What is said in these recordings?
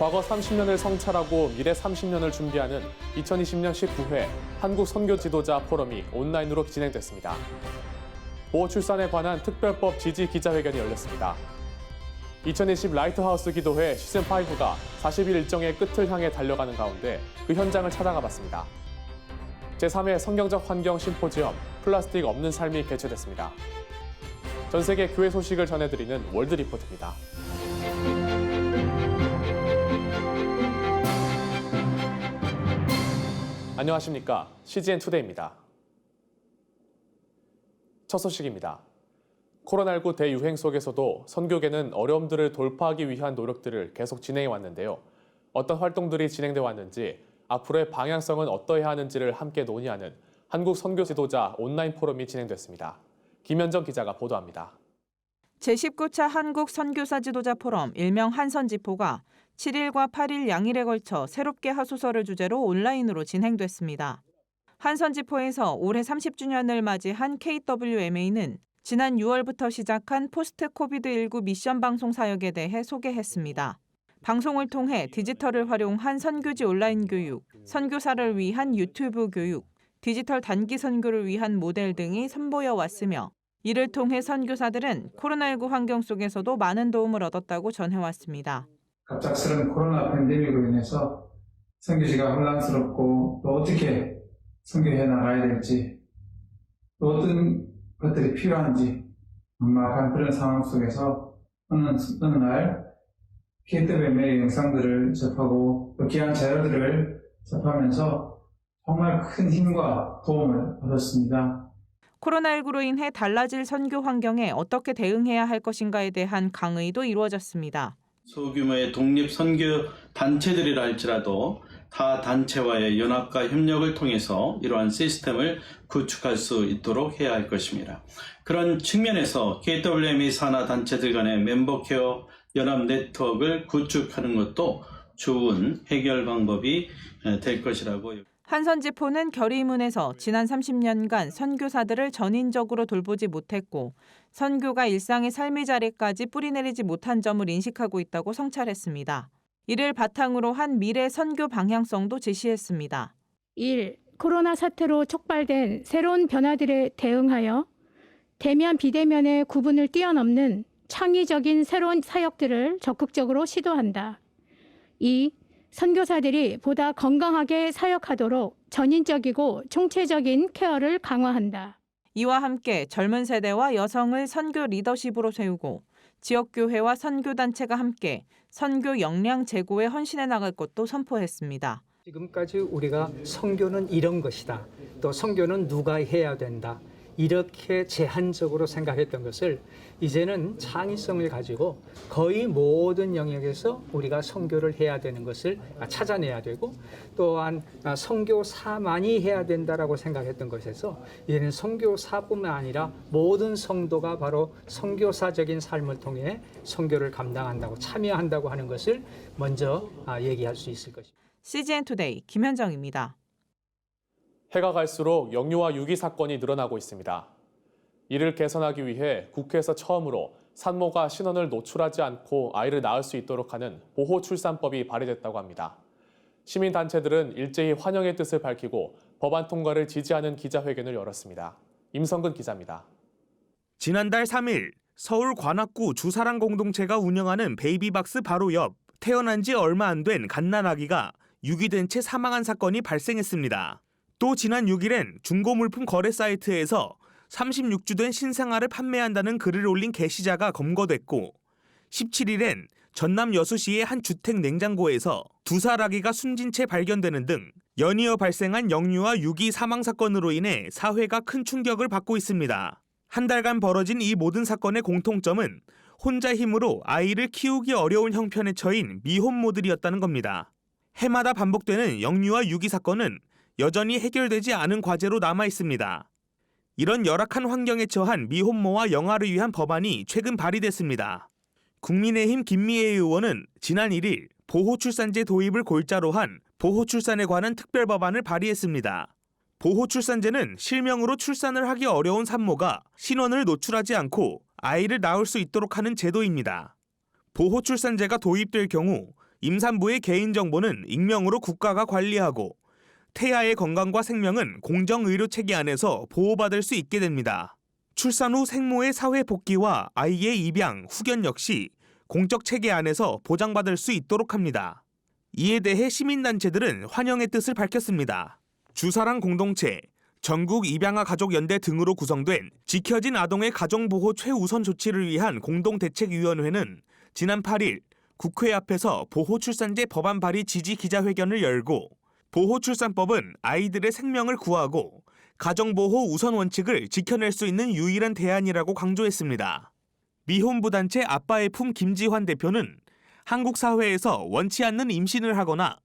과거 30년을 성찰하고 미래 30년을 준비하는 2020년 19회 한국 선교 지도자 포럼이 온라인으로 진행됐습니다. 보호 출산에 관한 특별법 지지 기자회견이 열렸습니다. 2020 라이트하우스 기도회 시즌5가 40일 일정의 끝을 향해 달려가는 가운데 그 현장을 찾아가 봤습니다. 제3회 성경적 환경 심포지엄 플라스틱 없는 삶이 개최됐습니다. 전 세계 교회 소식을 전해드리는 월드 리포트입니다. 안녕하십니까. CGN 투데이입니다. 첫 소식입니다. 코로나19 대유행 속에서도 선교계는 어려움들을 돌파하기 위한 노력들을 계속 진행해 왔는데요. 어떤 활동들이 진행돼 왔는지, 앞으로의 방향성은 어떠해야 하는지를 함께 논의하는 한국 선교 지도자 온라인 포럼이 진행됐습니다. 김현정 기자가 보도합니다. 제19차 한국 선교사 지도자 포럼 일명 한선지포가 7일과 8일 양일에 걸쳐 새롭게 하소서를 주제로 온라인으로 진행됐습니다. 한선지포에서 올해 30주년을 맞이한 KWMA는 지난 6월부터 시작한 포스트 코비드19 미션 방송 사역에 대해 소개했습니다. 방송을 통해 디지털을 활용한 선교지 온라인 교육, 선교사를 위한 유튜브 교육, 디지털 단기 선교를 위한 모델 등이 선보여 왔으며 이를 통해 선교사들은 코로나19 환경 속에서도 많은 도움을 얻었다고 전해왔습니다. 갑작스러운 코로나 팬데믹으로 인해서 선교지가 혼란스럽고 또 어떻게 선교해 나가야 될지 또 어떤 것들이 필요한지 막막한 그런 상황 속에서 어느 날 KWM의 영상들을 접하고 또 귀한 자료들을 접하면서 정말 큰 힘과 도움을 얻었습니다. 코로나19로 인해 달라질 선교 환경에 어떻게 대응해야 할 것인가에 대한 강의도 이루어졌습니다. 소규모의 독립 선교 단체들이라 할지라도 타 단체와의 연합과 협력을 통해서 이러한 시스템을 구축할 수 있도록 해야 할 것입니다. 그런 측면에서 KWMA 산하 단체들 간의 멤버 케어 연합 네트워크를 구축하는 것도 좋은 해결 방법이 될 것이라고. 한선지포는 결의문에서 지난 30년간 선교사들을 전인적으로 돌보지 못했고 선교가 일상의 삶의 자리까지 뿌리내리지 못한 점을 인식하고 있다고 성찰했습니다. 이를 바탕으로 한 미래 선교 방향성도 제시했습니다. 1. 코로나 사태로 촉발된 새로운 변화들에 대응하여 대면 비대면의 구분을 뛰어넘는 창의적인 새로운 사역들을 적극적으로 시도한다. 2. 선교사들이 보다 건강하게 사역하도록 전인적이고 총체적인 케어를 강화한다. 이와 함께 젊은 세대와 여성을 선교 리더십으로 세우고 지역교회와 선교단체가 함께 선교 역량 제고에 헌신해 나갈 것도 선포했습니다. 지금까지 우리가 선교는 이런 것이다. 또 선교는 누가 해야 된다. 이렇게 제한적으로 생각했던 것을 이제는 창의성을 가지고 거의 모든 영역에서 우리가 선교를 해야 되는 것을 찾아내야 되고 또한 선교사만이 해야 된다라고 생각했던 것에서 이제는 선교사뿐만 아니라 모든 성도가 바로 선교사적인 삶을 통해 선교를 감당한다고 참여한다고 하는 것을 먼저 얘기할 수 있을 것입니다. CGN 투데이 김현정입니다. 해가 갈수록 영유아 유기 사건이 늘어나고 있습니다. 이를 개선하기 위해 국회에서 처음으로 산모가 신원을 노출하지 않고 아이를 낳을 수 있도록 하는 보호출산법이 발의됐다고 합니다. 시민단체들은 일제히 환영의 뜻을 밝히고 법안 통과를 지지하는 기자회견을 열었습니다. 임성근 기자입니다. 지난달 3일 서울 관악구 주사랑 공동체가 운영하는 베이비박스 바로 옆 태어난 지 얼마 안 된 갓난아기가 유기된 채 사망한 사건이 발생했습니다. 또 지난 6일엔 중고물품 거래 사이트에서 36주 된 신생아를 판매한다는 글을 올린 게시자가 검거됐고 17일엔 전남 여수시의 한 주택 냉장고에서 2살 아기가 숨진 채 발견되는 등 연이어 발생한 영유아 유기 사망 사건으로 인해 사회가 큰 충격을 받고 있습니다. 한 달간 벌어진 이 모든 사건의 공통점은 혼자 힘으로 아이를 키우기 어려운 형편에 처인 미혼모들이었다는 겁니다. 해마다 반복되는 영유아 유기 사건은 여전히 해결되지 않은 과제로 남아 있습니다. 이런 열악한 환경에 처한 미혼모와 영아를 위한 법안이 최근 발의됐습니다. 국민의힘 김미애 의원은 지난 1일 보호출산제 도입을 골자로 한 보호출산에 관한 특별법안을 발의했습니다. 보호출산제는 실명으로 출산을 하기 어려운 산모가 신원을 노출하지 않고 아이를 낳을 수 있도록 하는 제도입니다. 보호출산제가 도입될 경우 임산부의 개인정보는 익명으로 국가가 관리하고 태아의 건강과 생명은 공정의료체계 안에서 보호받을 수 있게 됩니다. 출산 후 생모의 사회 복귀와 아이의 입양, 후견 역시 공적 체계 안에서 보장받을 수 있도록 합니다. 이에 대해 시민단체들은 환영의 뜻을 밝혔습니다. 주사랑 공동체, 전국 입양아 가족연대 등으로 구성된 지켜진 아동의 가정보호 최우선 조치를 위한 공동대책위원회는 지난 8일 국회 앞에서 보호출산제 법안 발의 지지 기자회견을 열고 보호출산법은 아이들의 생명을 구하고 가정보호 우선 원칙을 지켜낼 수 있는 유일한 대안이라고 강조했습니다. 미혼부 단체 아빠의 품 김지환 대표는 한국 사회에서 원치 않는 임신을 하거나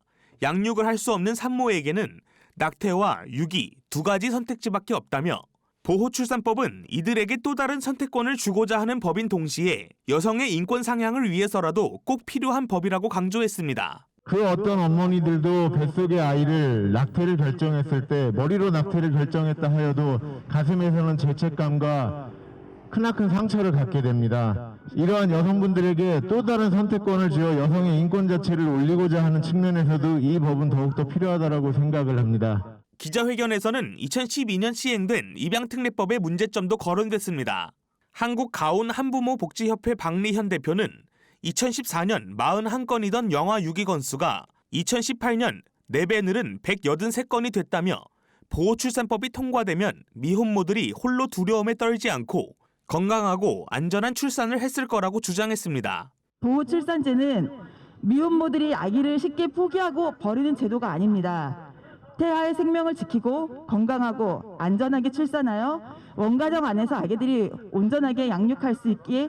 양육을 할 수 없는 산모에게는 낙태와 유기 두 가지 선택지밖에 없다며 보호출산법은 이들에게 또 다른 선택권을 주고자 하는 법인 동시에 여성의 인권 상향을 위해서라도 꼭 필요한 법이라고 강조했습니다. 그 어떤 어머니들도 뱃속의 아이를 낙태를 결정했을 때 머리로 낙태를 결정했다 하여도 가슴에서는 죄책감과 크나큰 상처를 갖게 됩니다. 이러한 여성분들에게 또 다른 선택권을 주어 여성의 인권 자체를 올리고자 하는 측면에서도 이 법은 더욱더 필요하다고 생각을 합니다. 기자회견에서는 2012년 시행된 입양특례법의 문제점도 거론됐습니다. 한국 가온 한부모 복지협회 박리현 대표는 2014년 41건이던 영아 유기 건수가 2018년 4배 늘은 183건이 됐다며 보호출산법이 통과되면 미혼모들이 홀로 두려움에 떨지 않고 건강하고 안전한 출산을 했을 거라고 주장했습니다. 보호출산제는 미혼모들이 아기를 쉽게 포기하고 버리는 제도가 아닙니다. 태아의 생명을 지키고 건강하고 안전하게 출산하여 원가정 안에서 아기들이 온전하게 양육할 수 있게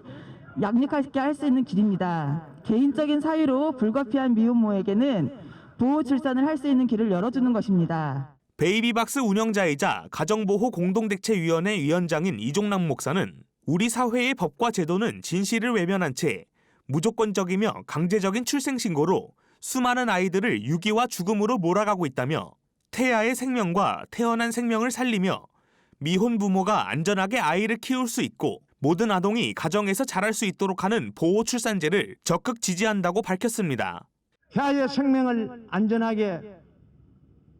할 수 있는 길입니다. 개인적인 사유로 불가피한 미혼모에게는 보호 출산을 할 수 있는 길을 열어주는 것입니다. 베이비박스 운영자이자 가정보호 공동대책위원회 위원장인 이종남 목사는 우리 사회의 법과 제도는 진실을 외면한 채 무조건적이며 강제적인 출생신고로 수많은 아이들을 유기와 죽음으로 몰아가고 있다며 태아의 생명과 태어난 생명을 살리며 미혼 부모가 안전하게 아이를 키울 수 있고 모든 아동이 가정에서 자랄 수 있도록 하는 보호출산제를 적극 지지한다고 밝혔습니다. 태아의 생명을 안전하게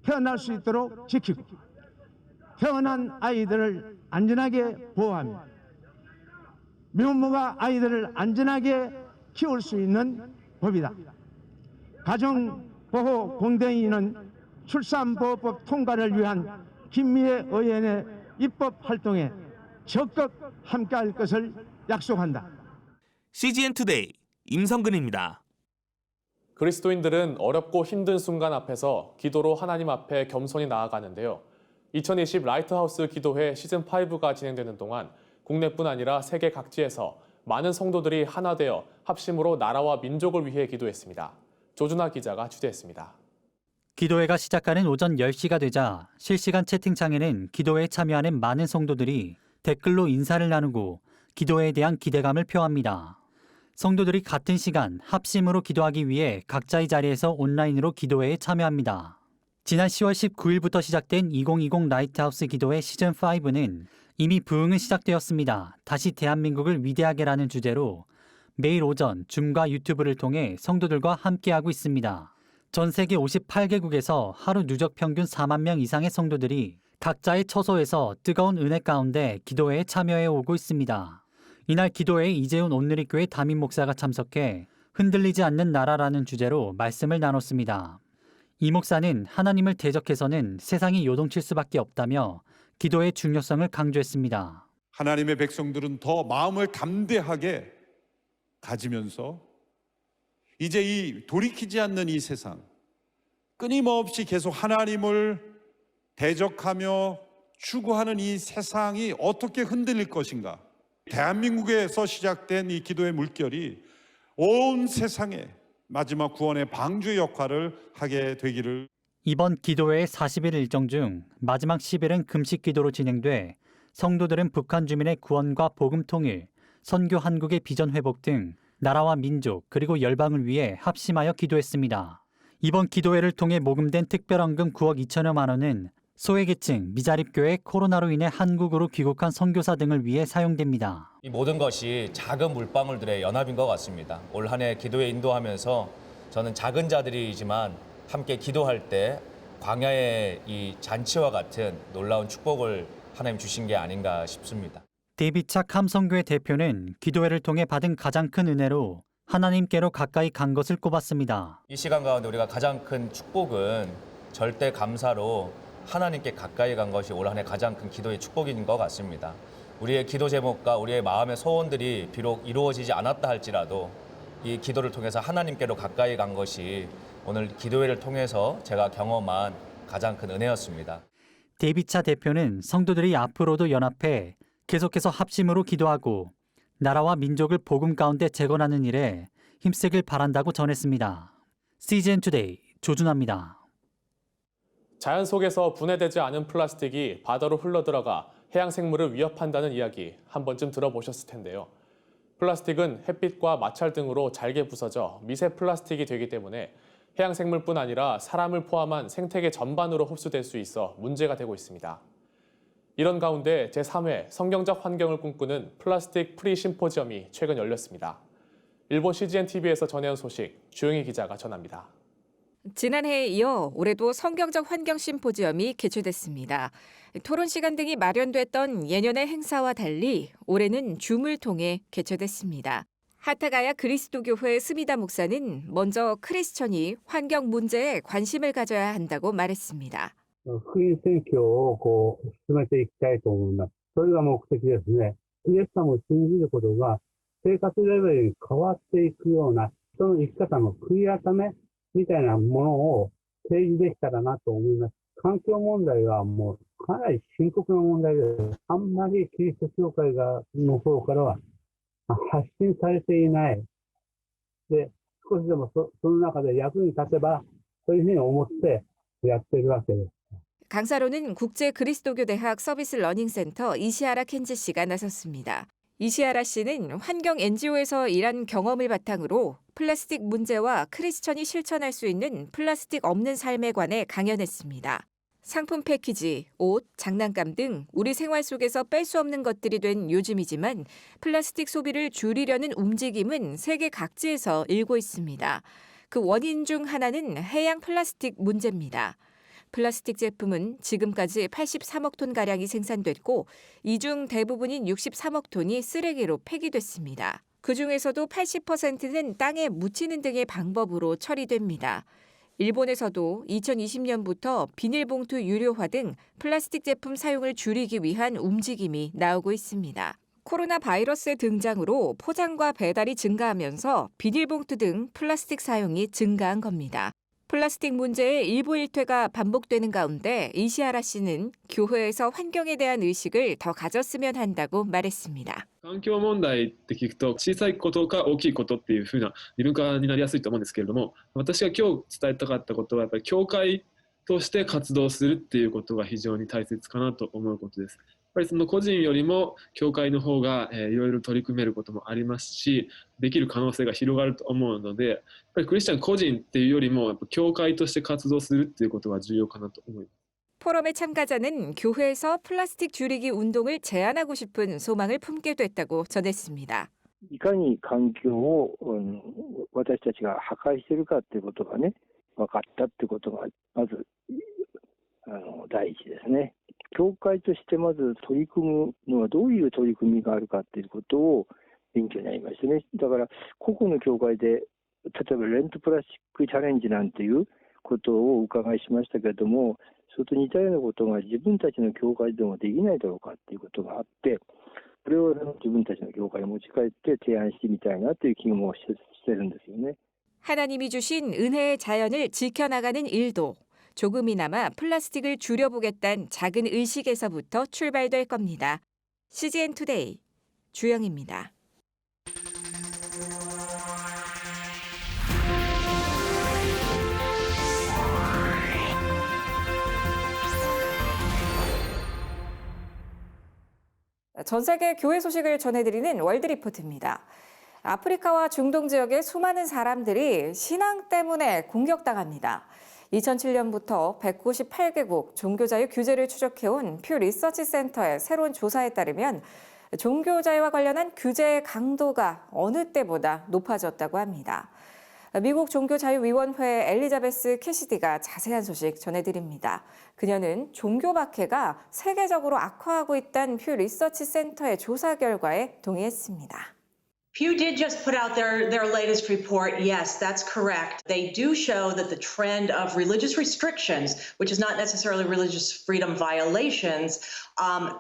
태어날 수 있도록 지키고 태어난 아이들을 안전하게 보호하며 미혼모가 아이들을 안전하게 키울 수 있는 법이다. 가정보호 공동위는 출산보호법 통과를 위한 김미애 의원의 입법 활동에 적극 함께할 것을 약속한다. CGN투데이 임성근입니다. 그리스도인들은 어렵고 힘든 순간 앞에서 기도로 하나님 앞에 겸손히 나아가는데요. 2020 라이트하우스 기도회 시즌5가 진행되는 동안 국내뿐 아니라 세계 각지에서 많은 성도들이 하나 되어 합심으로 나라와 민족을 위해 기도했습니다. 조준하 기자가 취재했습니다. 기도회가 시작하는 오전 10시가 되자 실시간 채팅창에는 기도회에 참여하는 많은 성도들이 댓글로 인사를 나누고 기도회에 대한 기대감을 표합니다. 성도들이 같은 시간 합심으로 기도하기 위해 각자의 자리에서 온라인으로 기도회에 참여합니다. 지난 10월 19일부터 시작된 2020 라이트하우스 기도회 시즌5는 이미 부흥은 시작되었습니다. 다시 대한민국을 위대하게라는 주제로 매일 오전 줌과 유튜브를 통해 성도들과 함께하고 있습니다. 전 세계 58개국에서 하루 누적 평균 4만 명 이상의 성도들이 각자의 처소에서 뜨거운 은혜 가운데 기도회에 참여해 오고 있습니다. 이날 기도회에 이재훈 온누리교회 담임 목사가 참석해 흔들리지 않는 나라라는 주제로 말씀을 나눴습니다. 이 목사는 하나님을 대적해서는 세상이 요동칠 수밖에 없다며 기도의 중요성을 강조했습니다. 하나님의 백성들은 더 마음을 담대하게 가지면서 이제 이 돌이키지 않는 이 세상, 끊임없이 계속 하나님을 대적하며 추구하는 이 세상이 어떻게 흔들릴 것인가? 대한민국에서 시작된 이 기도의 물결이 온 세상에 마지막 구원의 방주의 역할을 하게 되기를. 이번 기도회의 40일 일정 중 마지막 10일은 금식 기도로 진행돼 성도들은 북한 주민의 구원과 복음 통일, 선교 한국의 비전 회복 등 나라와 민족 그리고 열방을 위해 합심하여 기도했습니다. 이번 기도회를 통해 모금된 특별헌금 9억 2천여만 원은 소외계층, 미자립교회, 코로나로 인해 한국으로 귀국한 선교사 등을 위해 사용됩니다. 이 모든 것이 작은 물방울들의 연합인 것 같습니다. 올 한 해 기도회 인도하면서 저는 작은 자들이지만 함께 기도할 때 광야의 이 잔치와 같은 놀라운 축복을 하나님 주신 게 아닌가 싶습니다. 데이비차 감성교회 대표는 기도회를 통해 받은 가장 큰 은혜로 하나님께로 가까이 간 것을 꼽았습니다. 이 시간 가운데 우리가 가장 큰 축복은 절대 감사로 하나님께 가까이 간 것이 올 한 해 가장 큰 기도의 축복인 것 같습니다. 우리의 기도 제목과 우리의 마음의 소원들이 비록 이루어지지 않았다 할지라도 이 기도를 통해서 하나님께로 가까이 간 것이 오늘 기도회를 통해서 제가 경험한 가장 큰 은혜였습니다. 데이비차 대표는 성도들이 앞으로도 연합해 계속해서 합심으로 기도하고 나라와 민족을 복음 가운데 재건하는 일에 힘쓰길 바란다고 전했습니다. CGN 투데이 조준하입니다. 자연 속에서 분해되지 않은 플라스틱이 바다로 흘러들어가 해양 생물을 위협한다는 이야기 한 번쯤 들어보셨을 텐데요. 플라스틱은 햇빛과 마찰 등으로 잘게 부서져 미세 플라스틱이 되기 때문에 해양 생물뿐 아니라 사람을 포함한 생태계 전반으로 흡수될 수 있어 문제가 되고 있습니다. 이런 가운데 제3회 성경적 환경을 꿈꾸는 플라스틱 프리 심포지엄이 최근 열렸습니다. 일본 CGN-TV에서 전해온 소식 주영희 기자가 전합니다. 지난해에 이어 올해도 성경적 환경 심포지엄이 개최됐습니다. 토론 시간 등이 마련됐던 예년의 행사와 달리 올해는 줌을 통해 개최됐습니다. 하타가야 그리스도교회 스미다 목사는 먼저 크리스천이 환경 문제에 관심을 가져야 한다고 말했습니다. 福音宣教を進めていきたいと思います。それが目的ですね。イエス様を信じることが生活レベルに変わっていくような人の生き方の悔い改めみたいなものを提示できたらなと思います。環境問題はもうかなり深刻な問題です。あんまりキリスト教会の方からは発信されていない。で、少しでもその中で役に立てばそういうふうに思ってやっているわけです。 강사로는 국제 그리스도교 대학 서비스 러닝센터 이시아라 켄지 씨가 나섰습니다. 이시아라 씨는 환경 NGO에서 일한 경험을 바탕으로 플라스틱 문제와 크리스천이 실천할 수 있는 플라스틱 없는 삶에 관해 강연했습니다. 상품 패키지, 옷, 장난감 등 우리 생활 속에서 뺄 수 없는 것들이 된 요즘이지만 플라스틱 소비를 줄이려는 움직임은 세계 각지에서 일고 있습니다. 그 원인 중 하나는 해양 플라스틱 문제입니다. 플라스틱 제품은 지금까지 83억 톤가량이 생산됐고 이 중 대부분인 63억 톤이 쓰레기로 폐기됐습니다. 그중에서도 80%는 땅에 묻히는 등의 방법으로 처리됩니다. 일본에서도 2020년부터 비닐봉투 유료화 등 플라스틱 제품 사용을 줄이기 위한 움직임이 나오고 있습니다. 코로나 바이러스의 등장으로 포장과 배달이 증가하면서 비닐봉투 등 플라스틱 사용이 증가한 겁니다. 플라스틱 문제의 일부일퇴가 반복되는 가운데 이시아라 씨는 교회에서 환경에 대한 의식을 더 가졌으면 한다고 말했습니다. 環境問題って聞くと小さいことか大きいことっていう風な二分化になりやすいと思うんですけれども、私が今日伝えたかったことはやっぱり教会として活動するっていうことが非常に大切かなと思うことです。やっぱりその個人よりも教会の方がいろいろ取り組めることもありますし、できる可能性が広がると思うので、やっぱりクリスチャン個人っていうよりもやっぱ教会として活動するっていうことが重要かなと思います。 포럼의 참가자는 교회에서 플라스틱 줄이기 운동을 제안하고 싶은 소망을 품게 됐다고 전했습니다. いかに環境を私たちが破壊しているかっていうことがね、分かったってことがまず第一ですね。教会としてまず取り組むのはどういう取り組みがあるかっていうことを勉強になりましたね。だから個々の教会で例えばレントプラスチックチャレンジなんていうことをお伺いしましたけれども、それと似たようなことが自分たちの教会でもできないだろうかっていうことがあって、これを自分たちの教会に持ち帰って提案してみたいなという気もしてるんですよね。 하나님이 주신 은혜의 자연을 지켜나가는 일도 조금이나마 플라스틱을 줄여보겠다는 작은 의식에서부터 출발될 겁니다. CGN 투데이 주영입니다. 전 세계 교회 소식을 전해드리는 월드리포트입니다. 아프리카와 중동 지역의 수많은 사람들이 신앙 때문에 공격당합니다. 2007년부터 198개국 종교자유 규제를 추적해온 퓨 리서치 센터의 새로운 조사에 따르면 종교자유와 관련한 규제의 강도가 어느 때보다 높아졌다고 합니다. 미국 종교자유위원회 엘리자베스 캐시디가 자세한 소식 전해드립니다. 그녀는 종교 박해가 세계적으로 악화하고 있다는 퓨 리서치 센터의 조사 결과에 동의했습니다. Pew did just put out their latest report. Yes, that's correct. They do show that the trend of religious restrictions, which is not necessarily religious freedom violations,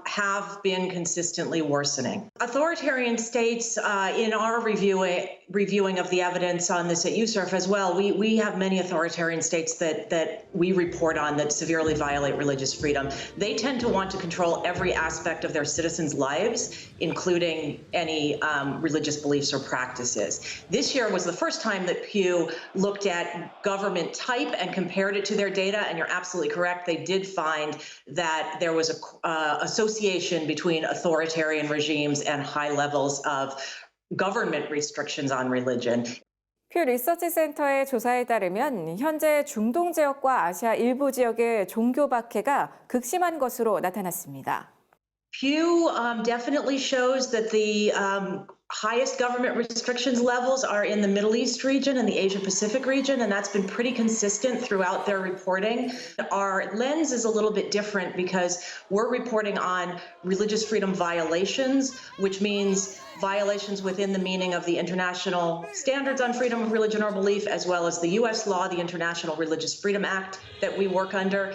have been consistently worsening. Authoritarian states, in our reviewing of the evidence on this at USERF as well, we have many authoritarian states that we report on that severely violate religious freedom. They tend to want to control every aspect of their citizens' lives, including any religious beliefs or practices. This year was the first time that Pew looked at government type and compared it to their data, and you're absolutely correct. They did find that there was a association between authoritarian regimes and high levels of government restrictions on religion. 퓨 리서치 센터의 조사에 따르면 현재 중동 지역과 아시아 일부 지역의 종교 박해가 극심한 것으로 나타났습니다. Pew definitely shows that the highest government restrictions levels are in the Middle East region and the Asia Pacific region, and that's been pretty consistent throughout their reporting. Our lens is a little bit different because we're reporting on religious freedom violations, which means violations within the meaning of the international standards on freedom of religion or belief, as well as the U.S. law, the International Religious Freedom Act that we work under.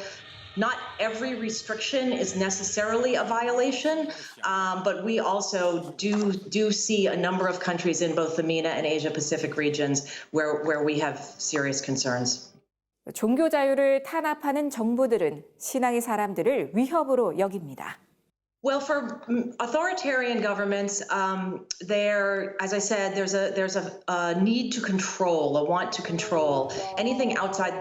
Not every restriction is necessarily a violation, but we also do see a number of countries in both the MENA and Asia Pacific regions where we have serious concerns. 종교 자유를 탄압하는 정부들은 신앙의 사람들을 위협으로 여깁니다. Well, for authoritarian governments, as I said, there's a need to control, a want to control. Anything outside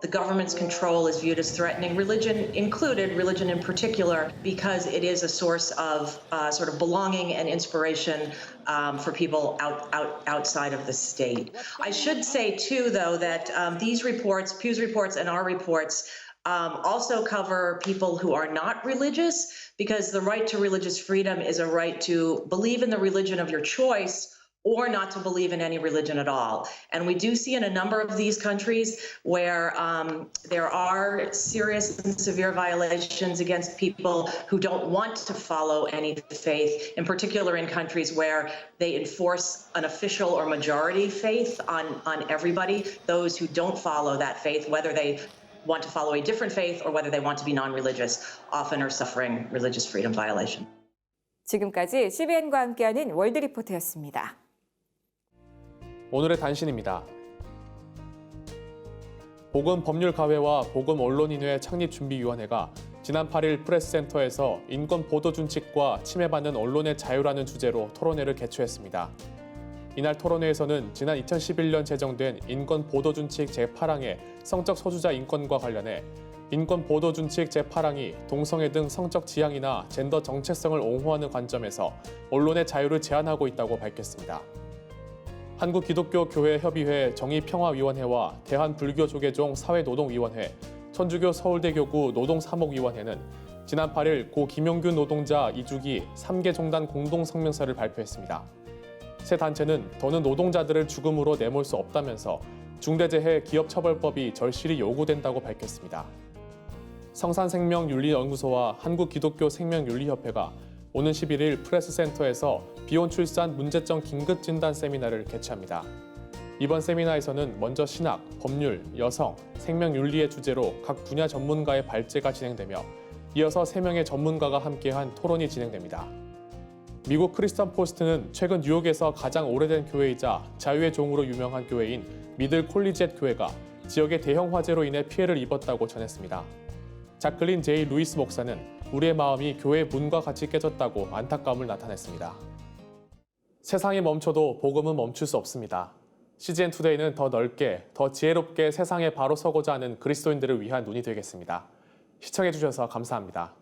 the government's control is viewed as threatening, religion included, religion in particular, because it is a source of sort of belonging and inspiration for people outside of the state. I should say, too, though, that these reports, Pew's reports and our reports, also cover people who are not religious, because the right to religious freedom is a right to believe in the religion of your choice or not to believe in any religion at all. And we do see in a number of these countries where there are serious and severe violations against people who don't want to follow any faith, in particular in countries where they enforce an official or majority faith on everybody. Those who don't follow that faith, whether they want to follow a different faith or whether they want to be non-religious, often are suffering religious freedom violation. 지금까지 CBN과 함께하는 월드리포트였습니다. 오늘의 단신입니다. 보건법률가회와 보건언론인회 창립준비위원회가 지난 8일 프레스센터에서 인권보도준칙과 침해받는 언론의 자유라는 주제로 토론회를 개최했습니다. 이날 토론회에서는 지난 2011년 제정된 인권보도준칙 제8항의 성적 소수자 인권과 관련해 인권보도준칙 제8항이 동성애 등 성적 지향이나 젠더 정체성을 옹호하는 관점에서 언론의 자유를 제한하고 있다고 밝혔습니다. 한국기독교교회협의회 정의평화위원회와 대한불교조계종 사회노동위원회, 천주교 서울대교구 노동사목위원회는 지난 8일 고 김용균 노동자 2주기 3개 종단 공동성명서를 발표했습니다. 세 단체는 더는 노동자들을 죽음으로 내몰 수 없다면서 중대재해 기업처벌법이 절실히 요구된다고 밝혔습니다. 성산생명윤리연구소와 한국기독교생명윤리협회가 오는 11일 프레스센터에서 비혼 출산 문제점 긴급진단 세미나를 개최합니다. 이번 세미나에서는 먼저 신학, 법률, 여성, 생명윤리의 주제로 각 분야 전문가의 발제가 진행되며 이어서 3명의 전문가가 함께한 토론이 진행됩니다. 미국 크리스천 포스트는 최근 뉴욕에서 가장 오래된 교회이자 자유의 종으로 유명한 교회인 미들 콜리젯 교회가 지역의 대형 화재로 인해 피해를 입었다고 전했습니다. 자클린 제이 루이스 목사는 우리의 마음이 교회의 문과 같이 깨졌다고 안타까움을 나타냈습니다. 세상이 멈춰도 복음은 멈출 수 없습니다. CGN 투데이는 더 넓게, 더 지혜롭게 세상에 바로 서고자 하는 그리스도인들을 위한 눈이 되겠습니다. 시청해주셔서 감사합니다.